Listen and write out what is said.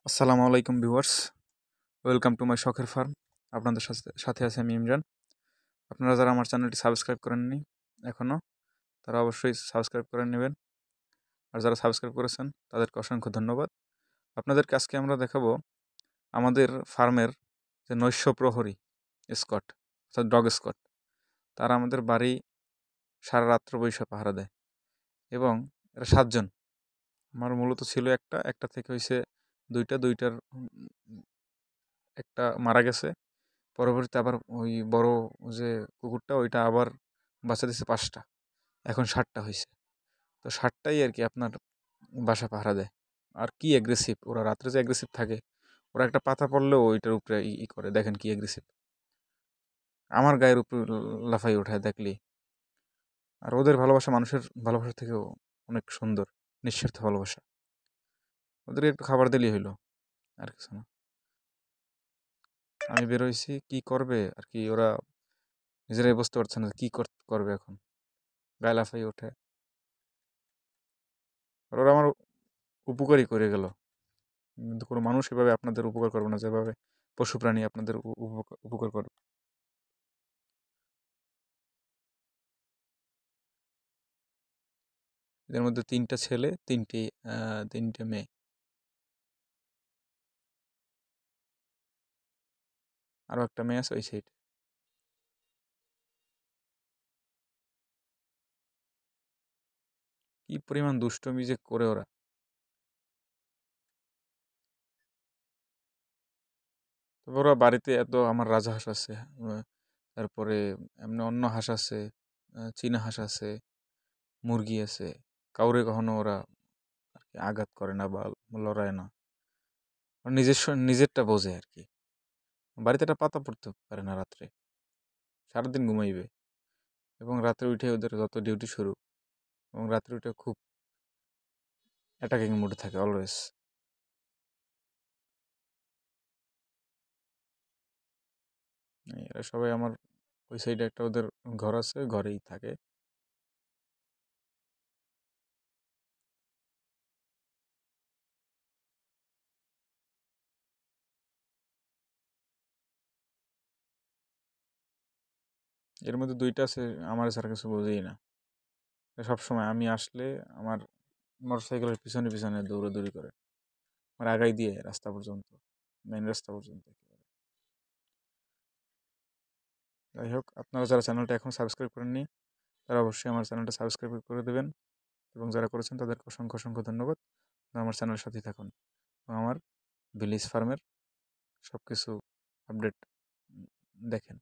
আসসালামু আলাইকুম viewers, welcome to my শখের ফার্ম। আপনাদের সাথে আছে আমি ইমরান। আপনারা যারা আমার চ্যানেলটি সাবস্ক্রাইব করেননি এখনও, তারা অবশ্যই সাবস্ক্রাইব করে নেবেন। আর যারা সাবস্ক্রাইব করেছেন তাদেরকে অসংখ্য ধন্যবাদ। আপনাদেরকে আজকে আমরা দেখাবো আমাদের ফার্মের যে নৈশ প্রহরী স্কট, অর্থাৎ ডগ স্কট। তারা আমাদের বাড়ি সারা রাত্র বৈশা পাহারা দেয় এবং এরা 7জন। আমার মূলত ছিল একটা থেকে হয়েছে দুইটার একটা মারা গেছে। পরবর্তীতে আবার ওই বড় যে কুকুরটা ওইটা আবার বাচ্চা দিছে 5টা, এখন 7টা হয়েছে। তো 7টাই আর কি আপনার বাসা পাহারা দেয়। আর কি অ্যাগ্রেসিভ ওরা, রাত্রে যে অ্যাগ্রেসিভ থাকে, ওরা একটা পাতা পড়লেও ওইটার উপরে করে, দেখেন কি অ্যাগ্রেসিভ, আমার গায়ের উপর লাফাই ওঠায় দেখলেই। আর ওদের ভালোবাসা মানুষের ভালোবাসা থেকেও অনেক সুন্দর, নিঃস্বার্থ ভালোবাসা। ওদেরকে একটু খাবার দিলেই হইলো, আর কিছু না। আমি বেরোইছি, কি করবে আর কি, ওরা নিজেরাই বুঝতে পারছে না কি করবে এখন, গায়ে লাফাই ওঠে। আর ওরা আমার উপকারই করে গেল, কিন্তু কোনো মানুষ এভাবে আপনাদের উপকার করবে না যেভাবে পশু প্রাণী আপনাদের উপকার করবে। এদের মধ্যে 3টা ছেলে, তিনটে মেয়ে। আরো একটা মেয়ে আছে ওই সাইডে। কি পরিমাণ দুষ্টমি যে করে ওরা। তবে ওরা বাড়িতে এত, আমার রাজহাঁস আছে, তারপরে এমনি অন্য হাঁস আছে, চীনা হাঁস আছে, মুরগি আছে। কাউরে কখনো ওরা আর কি আঘাত করে না বা লড়ায় না। ওরা নিজেরটা বোঝে আর কি। বাড়িতে একটা পাতা পড়তে পারে না রাত্রে, সারাদিন ঘুমাইবে এবং রাত্রে উঠে ওদের যত ডিউটি শুরু। এবং রাত্রে উঠে খুব অ্যাটাকিং মুডে থাকে অলওয়েজ। এরা সবাই আমার ওই সাইডে একটা ওদের ঘর আছে, ঘরেই থাকে। এর মধ্যে 2টা আছে আমার ছাড়া কিছু বোঝেই না। সবসময় আমি আসলে আমার মোটরসাইকেলের পিছনে পিছনে দৌড়াদৌড়ি করে, আমার আগাই দিয়ে রাস্তা পর্যন্ত, মেইন রাস্তা পর্যন্ত। যাই হোক, আপনারা যারা চ্যানেলটা এখন সাবস্ক্রাইব করেননি তারা অবশ্যই আমার চ্যানেলটা সাবস্ক্রাইব করে দেবেন, এবং যারা করেছেন তাদেরকে অসংখ্য অসংখ্য ধন্যবাদ। আমার চ্যানেলের সাথেই থাকুন এবং আমার ভিলেজ ফার্মের সব কিছু আপডেট দেখেন।